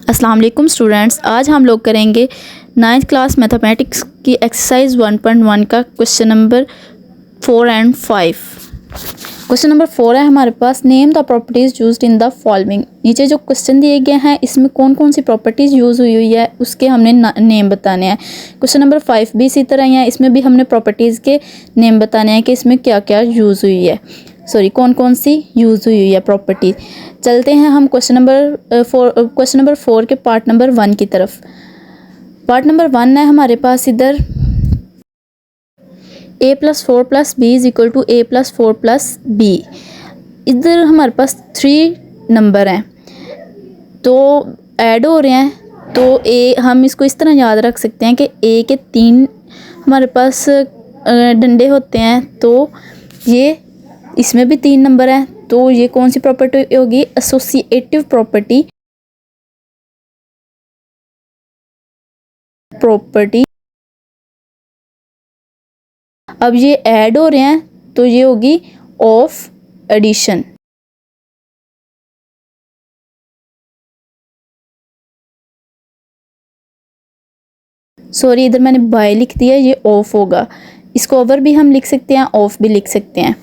अस्सलाम वालेकुम स्टूडेंट्स, आज हम लोग करेंगे 9th क्लास मैथमेटिक्स की एक्सरसाइज 1.1 का question number 4 and 5। Question number 4 है हमारे पास, name the properties used in the following. नीचे जो क्वेश्चन दिए गए हैं इसमें कौन कौन सी प्रॉपर्टीज़ यूज़ हुई है उसके हमने नेम बताने हैं। क्वेश्चन नंबर 5 भी इसी तरह ही है, इसमें भी हमने प्रॉपर्टीज़ के नेम बताने हैं कि इसमें क्या क्या यूज़ हुई है, कौन कौन सी यूज़ हुई है प्रॉपर्टी। चलते हैं हम क्वेश्चन नंबर 4 के पार्ट नंबर 1 की तरफ। पार्ट नंबर 1 है हमारे पास इधर a + 4 + b = a + 4 + b। इधर हमारे पास 3 नंबर हैं तो ऐड हो रहे हैं, तो a हम इसको इस तरह याद रख सकते हैं कि a के 3 हमारे पास डंडे होते हैं, तो ये इसमें भी 3 नंबर हैं, तो ये कौन सी प्रॉपर्टी होगी? Associative property. अब ये ऐड हो रहे हैं तो ये होगी ऑफ एडिशन। सॉरी, इधर मैंने बाय लिख दिया, ये ऑफ होगा। इसको ओवर भी हम लिख सकते हैं, ऑफ भी लिख सकते हैं।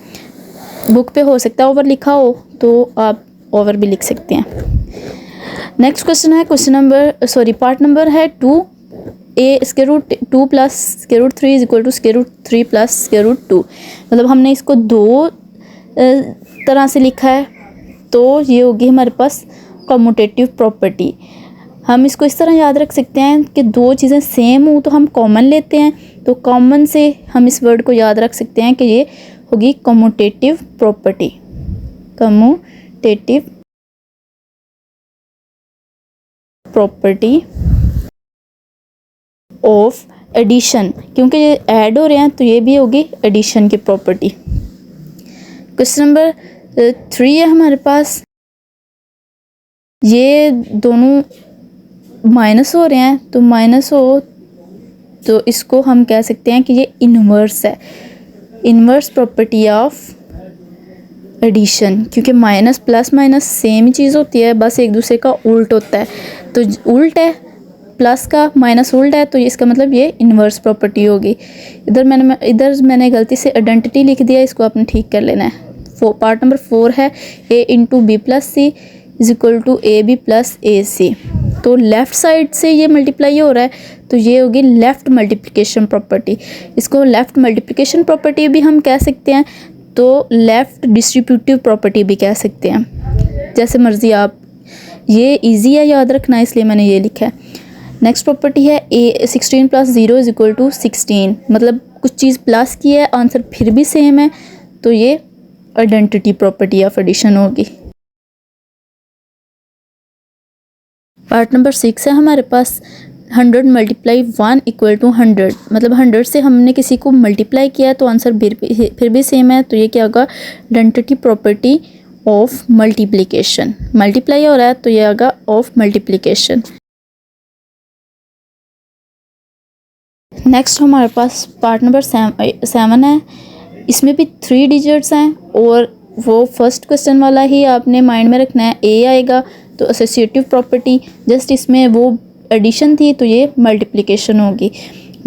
बुक पे हो सकता है ओवर लिखा हो, तो आप ओवर भी लिख सकते हैं। नेक्स्ट क्वेश्चन है पार्ट नंबर है 2, a √2 + √3 = √3 + √2। मतलब हमने इसको दो तरह से लिखा है, तो ये होगी हमारे पास कम्यूटेटिव प्रॉपर्टी। हम इसको इस तरह याद रख सकते हैं कि दो चीज़ें सेम हो तो हम कॉमन लेते हैं, तो कॉमन से हम इस वर्ड को याद रख सकते हैं कि ये होगी commutative property. Commutative property of addition, क्योंकि ये ऐड हो रहे हैं तो ये भी होगी एडिशन की प्रॉपर्टी। क्वेश्चन नंबर 3 है हमारे पास, ये दोनों माइनस हो रहे हैं, तो माइनस हो तो इसको हम कह सकते हैं कि ये इन्वर्स है, इन्वर्स प्रॉपर्टी ऑफ एडिशन। क्योंकि माइनस प्लस माइनस सेम ही चीज़ होती है, बस एक दूसरे का उल्ट होता है। तो उल्ट है, प्लस का माइनस उल्ट है, तो इसका मतलब ये इन्वर्स प्रॉपर्टी होगी। इधर मैंने गलती से आइडेंटिटी लिख दिया, इसको आपने ठीक कर लेना है। पार्ट नंबर 4 है a × b + c = ab + ac। तो लेफ़्ट साइड से ये मल्टीप्लाई हो रहा है, तो ये होगी लेफ़्ट मल्टीप्लिकेशन प्रॉपर्टी। इसको लेफ़्ट मल्टीप्लिकेशन प्रॉपर्टी भी हम कह सकते हैं, तो लेफ़्ट डिस्ट्रीब्यूटिव प्रॉपर्टी भी कह सकते हैं, जैसे मर्ज़ी आप। ये इजी है याद रखना, इसलिए मैंने ये लिखा है। नेक्स्ट प्रॉपर्टी है a 16 + 0 = 16। मतलब कुछ चीज़ प्लस की है, आंसर फिर भी सेम है, तो ये आइडेंटिटी प्रॉपर्टी ऑफ एडिशन होगी। पार्ट नंबर 6 है हमारे पास, 100 × 1 = 100। मतलब 100 से हमने किसी को मल्टीप्लाई किया है तो आंसर फिर भी सेम है, तो ये क्या होगा? Identity property of multiplication. Multiply हो रहा है तो ये होगा ऑफ मल्टीप्लिकेशन। नेक्स्ट हमारे पास पार्ट नंबर 7 है, इसमें भी 3 डिजिट्स हैं, और वो फर्स्ट क्वेश्चन वाला ही आपने माइंड में रखना है। a आएगा तो एसोसिएटिव प्रॉपर्टी, जस्ट इसमें वो एडिशन थी तो ये मल्टीप्लिकेशन होगी।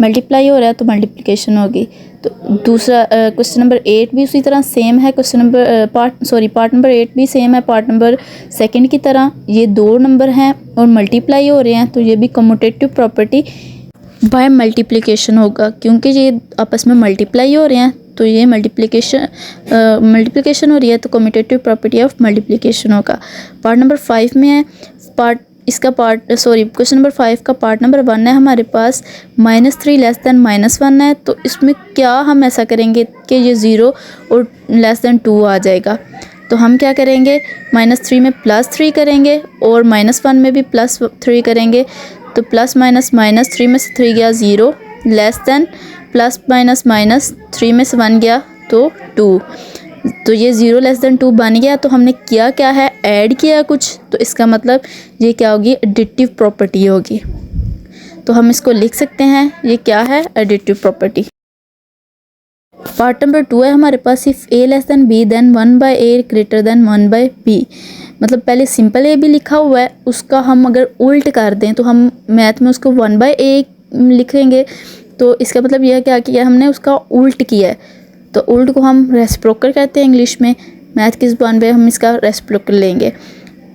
मल्टीप्लाई हो रहा है तो मल्टीप्लिकेशन होगी। तो दूसरा क्वेश्चन नंबर 8 भी उसी तरह सेम है। पार्ट नंबर 8 भी सेम है पार्ट नंबर 2 की तरह। ये 2 नंबर हैं और मल्टीप्लाई हो रहे हैं, तो ये भी कम्यूटेटिव प्रॉपर्टी बाय मल्टीप्लिकेशन होगा, क्योंकि ये आपस में मल्टीप्लाई हो रहे हैं, तो ये मल्टीप्लिकेशन हो रही है, तो कम्यूटेटिव प्रॉपर्टी ऑफ मल्टीप्लिकेशन होगा। पार्ट नंबर 5 में है, क्वेश्चन नंबर 5 का पार्ट नंबर 1 है हमारे पास, -3 < -1 है। तो इसमें क्या हम ऐसा करेंगे कि ये 0 और <2 आ जाएगा, तो हम क्या करेंगे? -3 में +3 करेंगे और -1 में भी +3 करेंगे, तो +- -3 में से 3 गया 0, +- 3 में से 1 गया तो 2, तो ये 0 < 2 बन गया। तो हमने किया क्या है? ऐड किया कुछ, तो इसका मतलब ये क्या होगी? एडिटिव प्रॉपर्टी होगी। तो हम इसको लिख सकते हैं, ये क्या है? Additive property. पार्ट नंबर 2 है हमारे पास, if a < b then 1/a greater than 1/b। मतलब पहले सिंपल ए भी लिखा हुआ है, उसका हम अगर उल्ट कर दें तो हम मैथ में उसको 1/a लिखेंगे, तो इसका मतलब यह क्या किया हमने, उसका उल्ट किया है। तो उल्ट को हम रेसिप्रोकल कहते हैं इंग्लिश में, मैथ की ज़ुबान में हम इसका रेसिप्रोकल लेंगे।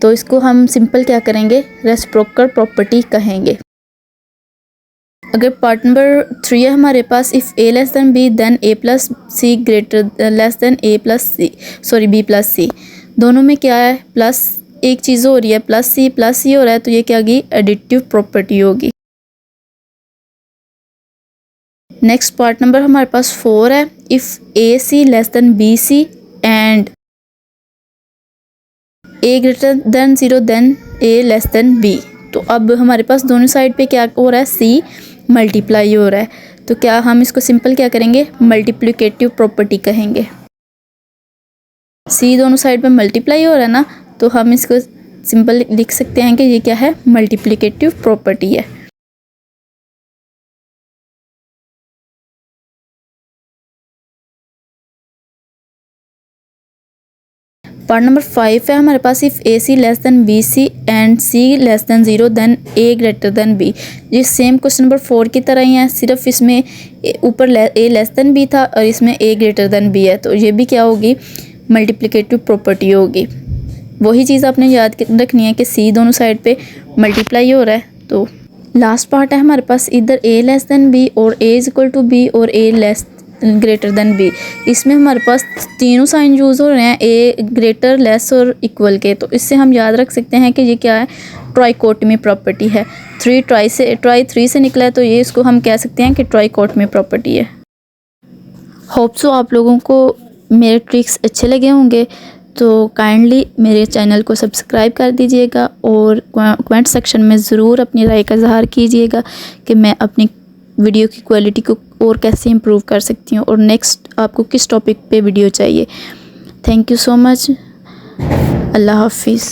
तो इसको हम सिंपल क्या करेंगे, रेसिप्रोकल प्रॉपर्टी कहेंगे। अगर पार्ट नंबर 3 है हमारे पास, if a less than b then a plus c greater less than a plus c, sorry b plus c. दोनों में क्या है, प्लस एक चीज़ हो रही है, प्लस सी हो रहा है, तो ये क्या होगी, एडिटिव प्रॉपर्टी होगी। नेक्स्ट पार्ट नंबर हमारे पास 4 है, if A C less than B C and a greater than 0 then a less than b। तो अब हमारे पास दोनों साइड पे क्या हो रहा है, c मल्टीप्लाई हो रहा है, तो क्या हम इसको सिंपल क्या करेंगे, मल्टीप्लिकेटिव प्रॉपर्टी कहेंगे। c दोनों साइड पे मल्टीप्लाई हो रहा है ना, तो हम इसको सिंपल लिख सकते हैं कि ये क्या है, मल्टीप्लिकेटिव प्रॉपर्टी है। पार्ट नंबर 5 है हमारे पास, if A C less than B C and c less than 0 then a greater than b. ये सेम क्वेश्चन नंबर 4 की तरह ही है, सिर्फ इसमें ऊपर ए लेस देन बी था और इसमें ए ग्रेटर देन बी है, तो ये भी क्या होगी, मल्टीप्लिकेटिव प्रॉपर्टी होगी। वही चीज़ आपने याद रखनी है कि सी दोनों साइड पे मल्टीप्लाई हो रहा है। तो लास्ट पार्ट है हमारे पास, इधर ए लेस देन बी और ए इज इक्वल टू बी और ए लेस ग्रेटर देन बी। इसमें हमारे पास तीनों साइन यूज़ हो रहे हैं, ए ग्रेटर, लेस और इक्वल के। तो इससे हम याद रख सकते हैं कि ये क्या है, ट्राइकोटमी प्रॉपर्टी है। ट्राई 3 से निकला है, तो ये इसको हम कह सकते हैं कि ट्राइकोटमी प्रॉपर्टी है। होप सो आप लोगों को मेरे ट्रिक्स अच्छे लगे होंगे, तो काइंडली मेरे चैनल को सब्सक्राइब कर दीजिएगा और कमेंट सेक्शन में ज़रूर अपनी राय का इज़हार कीजिएगा कि मैं अपनी वीडियो की क्वालिटी को और कैसे इम्प्रूव कर सकती हूँ और नेक्स्ट आपको किस टॉपिक पे वीडियो चाहिए। Thank you so much. अल्लाह हाफिज़।